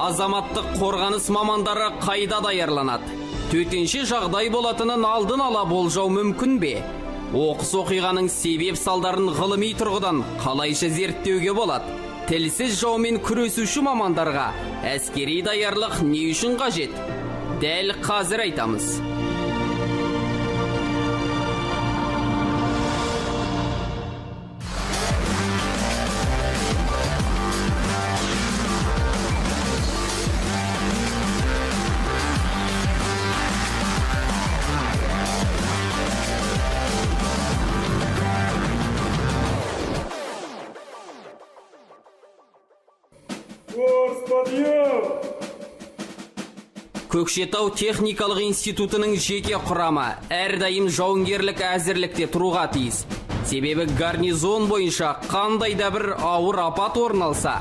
Азаматтық қорғаныс мамандары қайда даярланады? Төтенше жағдай болатынын алдын ала болжау мүмкін бе? Оқыс оқиғаның себеп салдарын ғылыми тұрғыдан қалайша зерттеуге болады? Тілсіз жаумен күресуші мамандарға әскери даярлық не үшін қажет? Дәл қазір айтамыз. Көкшетау техникалық институтының жеке құрамы әрдайым жауынгерлік әзірлікте тұруға тиіс. Себебі гарнизон бойынша қандай да бір ауыр апат орын алса,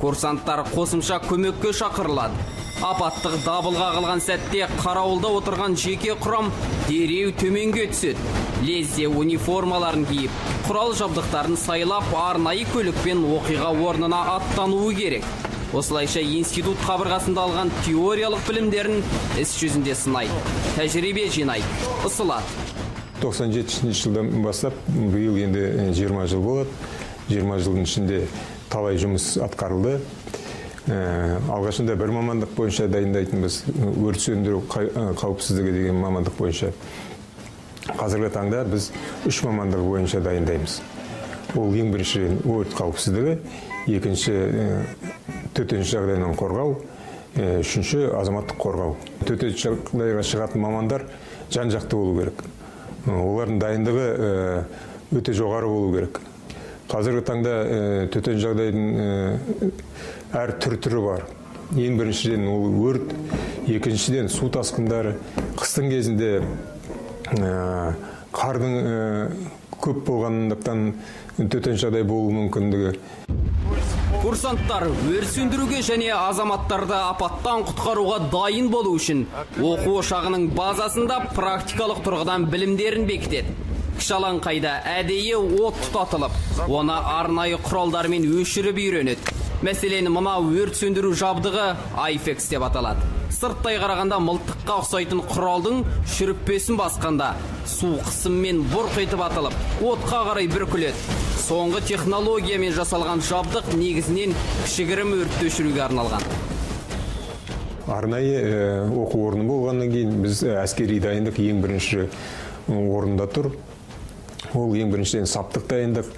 курсанттар қосымша көмекке шақырылады. Апаттық дабылға қылған сәтте қарауылда отырған жеке құрам дереу төменге түседі. Лезде униформаларын киіп, құрал жабдықтарын сайлап, арнайы көлікпен оқиға орнына аттануы керек. Осылайша институт қабырғасында алған теориялық білімдерін іс жүзінде сынайды, тәжірибе жинайды, ысылады. 97 жылдан бастап, биыл енді 20 жыл болады. 20 жылдың ішінде талай жұмыс атқарылды. Алғашында бір мамандық бойынша дайындайтынбыз, өрт сөндіру қауіпсіздігі деген мамандық бойынша. Қазіргі таңда біз 3 мамандық бойынша дайындаймыз. Ол ең бірінші өрт қауіпсіздігі, екінші төтенше жағдайдан қорғау, үшінші азаматтық қорғау. Төтенше жағдайға шығатын мамандар жан-жақты болу керек. Олардың дайындығы өте жоғары болу керек. Қазіргі таңда төтенше жағдайдың әр түрі бар. Ең біріншіден ол өрт, екіншіден су тасқындары, қыстың кезінде қардың көп болғандықтан төтенше жағдай болу мүмкіндігі. Курсанттар өрт сөндіруге және азаматтарды апаттан құтқаруға дайын болу үшін оқу ошағының базасында практикалық тұрғыдан білімдерін бекітеді. Кішалаңқайда әдейі от тұтатылып, оны арнайы құралдармен өшіріп үйренеді. Мәселен, мына өрт сөндіру жабдығы Айфекс деп аталады. Сырттай қарағанда мылтыққа ұқсайтын құралдың шүріппесін басқанда су қысыммен бұрқ етіп атылып, отқа қарай бүркіледі. Соңғы технологиямен жасалған жабдық негізінен кішігірім өртті өшіруге арналған. Арнайы оқу орны болғаннан кейін біз әскери дайындық ең бірінші орында тұр. Ол ең біріншіден саптық дайындық,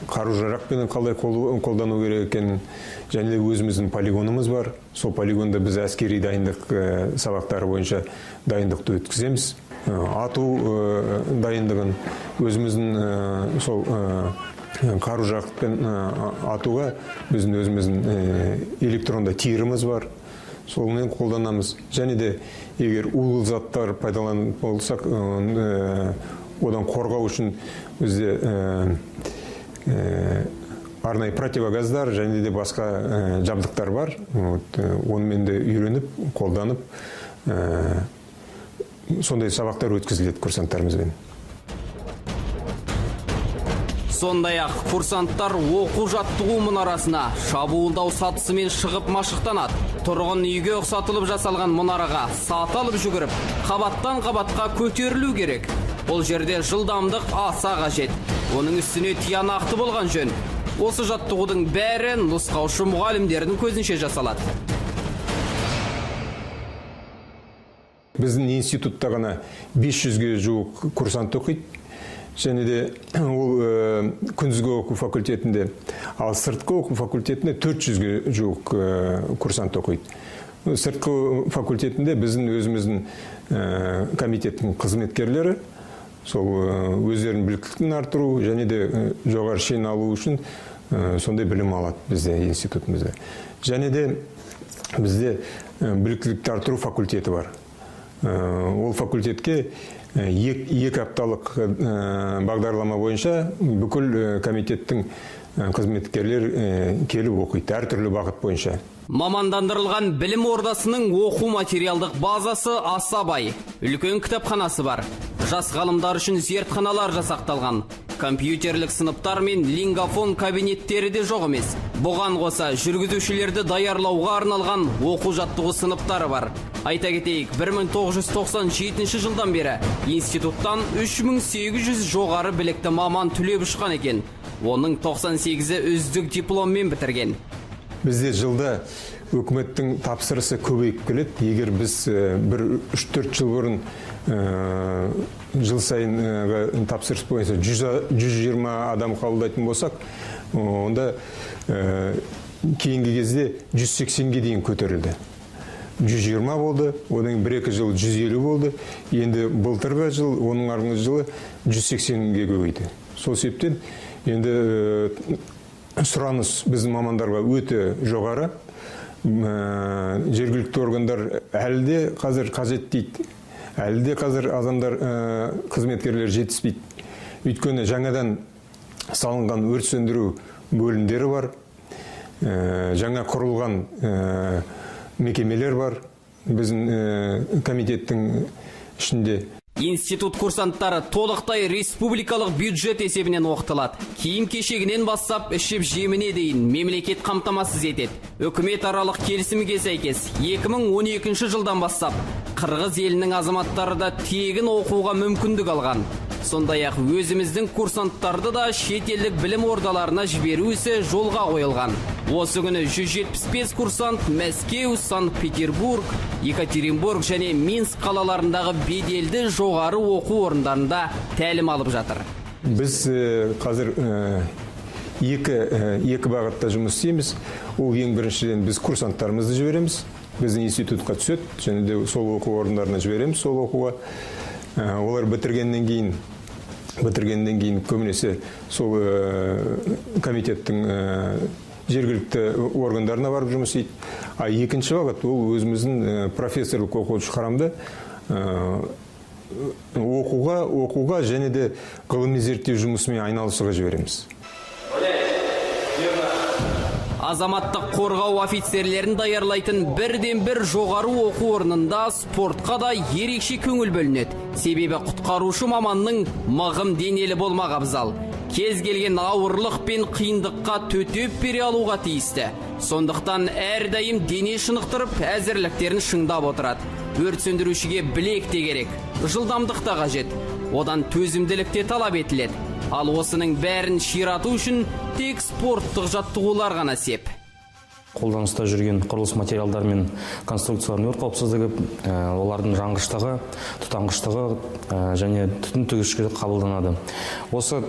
қару-жарақпен қалай қолдану керек екенін, және өзіміздің полигонымыз бар. Сол полигонда біз әскери дайындық сабақтары бойынша дайындықты өткіземіз. Ату дайындығын өзіміздің сол қару-жарақпен атуға біздің өзіміздің электронда тиырымыз бар. Солмен қолданамыз. Және де егер улы заттар пайдаланып болсақ, одан қорғау үшін бізде арнайы противогаздар және де басқа жабдықтар бар. Онымен де үйреніп, қолданып, сондай сабақтар өткізіледі курсанттарымызбен. Сондай-ақ курсанттар оқу жаттығу мұнарасына шабуылдау сатысымен шығып машықтанады. Тұрғын үйге ұқсатылып жасалған мұнараға саты алып жүгіріп, қабаттан қабатқа көтерілу керек. Бұл жерде жылдамдық аса қажет. Оның үстіне тиянақты болған жөн. Осы жаттығудың бәрі нұсқаушы мұғалімдердің көзінше жасалады. Біздің институтта ғана 500-ге жуық курсант оқиды. Және де ол күндізгі оқу факультетінде, ал сыртқы оқу факультетінде 400-ге жуық курсант оқиды. Сыртқы факультетінде біздің өзіміздің комитеттің қызметкерлері сол өздерінің біліктілігін арттыру және де жоғары шен алу үшін сондай білім алады бізде институтымызда. Және де бізде біліктілікті арттыру факультеті бар. Ол факультетке 2 апталық бағдарлама бойынша бүкіл комитеттің қызметкерлер келіп оқиды, әртүрлі бағыт бойынша. Мамандандырылған білім ордасының оқу материалдық базасы аса бай. Үлкен кітапханасы бар. Жас ғалымдар үшін зертханалар жасақталған. Компьютерлік сыныптар мен лингофон кабинеттері де жоқ емес. Бұған қоса жүргізушілерді даярлауға арналған оқу жаттығу сыныптары бар. Айта кетейік, 1997 жылдан бері институттан 3800 жоғары білікті маман түлеп ұшқан екен. Оның 98-і үздік дипломмен бітірген. Бізде жылда өкіметтің тапсырысы көбейіп келеді. Егер біз бір 3-4 жыл бұрын жыл сайын тапсырыс бойынша 120 адам қабылдайтын болсақ, онда кейінгі кезде 180-ге дейін көтерілді. 120 болды, одан 1-2 жыл 150 болды, енді былтырғы жыл, оның арғы жылы 180-ге көбейді. Сол себептен енді сұраныс біздің мамандарға өте жоғары. Жергілікті органдар әлі де қазір қажет дейді. Әлі де қазір адамдар, қызметкерлер жетіспейді. Өйткені жаңадан салынған өрт сөндіру бөлімдері бар. Жаңа құрылған мекемелер бар. Біздің комитеттің ішінде. Институт курсанттары толықтай республикалық бюджет есебінен оқытылады. Киім кешегінен бастап ішіп жеміне дейін мемлекет қамтамасыз етеді. Үкімет аралық келісімге сәйкес 2012 жылдан бастап Қырғыз елінің азаматтары да тегін оқуға мүмкіндік алған. Сондай-ақ өзіміздің курсанттарды да шетелдік білім ордаларына жіберу ісі жолға қойылған. Осы күні 175 курсант Мәскеу, Санкт-Петербург, Екатеринбург және Минск қалаларындағы беделді жоғары оқу орындарында тәлім алып жатыр. Біз қазір екі бағытта жұмыс істейміз. Ол ең біріншіден біз курсанттарымызды жібереміз. Біздің институтқа түседі, және де сол оқу орындарына жібереміз сол оқуға. Олар бітіргеннен кейін көбінесе сол комитеттің жергілікті органдарына барып жұмыс істейді. Екінші бағыт ол өзіміздің профессорлық оқушы құрамды оқуға және де ғылыми зерттеу жұмысымен айналысуға жібереміз. Азаматтық қорғау офицерлерін даярлайтын бірден-бір жоғары оқу орнында спортқа да ерекше көңіл бөлінеді. Себебі құтқарушы маманның мығым денелі болмақ абзал. Кез келген ауырлық пен қиындыққа төтеп бере алуға тиісті. Сондықтан әрдайым дене шынықтырып, әзірліктерін шыңдап отырады. Өрт сөндірушіге білек те керек, жылдамдық та қажет. Одан төзімділік те талап етіледі. Ал осының бәрін ширату үшін тек спорттық жаттығулар ғана сеп. Қолданыста жүрген құрылыс материалдар мен конструкциялардың өрт қауіпсіздігі, олардың жанғыштығы, тұтанғыштығы және түтін төгішкіде қабылданады. Осы,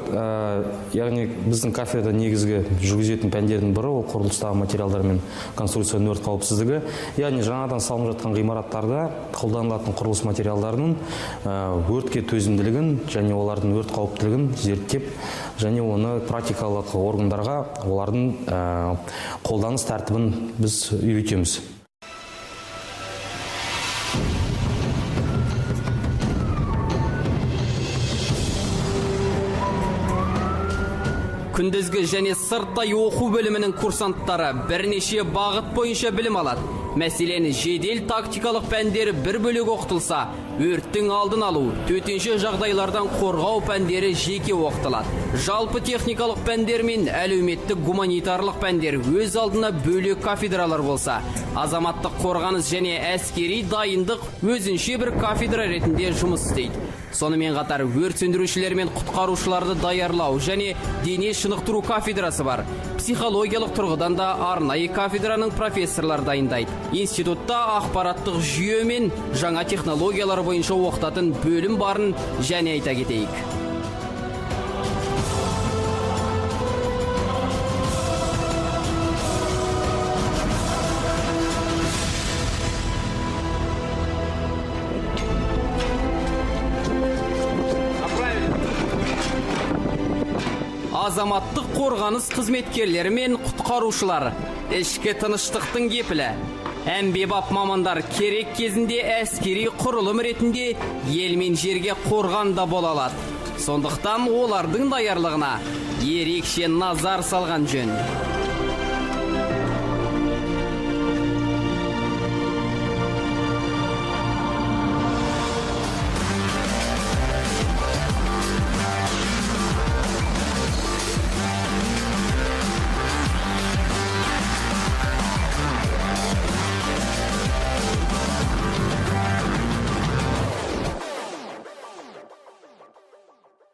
яғни біздің кафедрада негізгі жүргізетін пәндердің бірі ол құрылыстағы материалдар мен конструкцияның өрт қауіпсіздігі. Яғни жаңадан салынып жатқан ғимараттарда қолданылатын құрылыс материалдарының өртке төзімділігін және олардың өрт қауіптілігін зерттеп, және оны практикалық органдарға олардың қолданыс тәртібін біз үйретеміз. Күндізгі және сырттай оқу бөлімінің курсанттары бірнеше бағыт бойынша білім алады. Мәселен, жедел тактикалық пәндері бір бөлек оқытылса, өрттің алдын алу, төтенше жағдайлардан қорғау пәндері жеке оқытылады. Жалпы техникалық пәндер мен әлеуметтік гуманитарлық пәндер өз алдына бөлек кафедралар болса, азаматтық қорғаныс және әскери дайындық өзінше бір кафедра ретінде жұмыс істейді. Сонымен қатар өрт сөндірушілер мен құтқарушыларды даярлау және дене шынықтыру кафедрасы бар. Психологиялық тұрғыдан да арнайы кафедраның профессорлар дайындайды. Институтта ақпараттық жүйе мен жаңа технологиялар бойынша оқытатын бөлім барын және айта кетейік. Азаматтық қорғаныс қызметкерлері мен құтқарушылар ішкі тыныштықтың кепілі. Әмбебап мамандар керек кезінде әскери құрылым ретінде ел мен жерге қорғанда бола алады. Сондықтан олардың даярлығына ерекше назар салған жөн.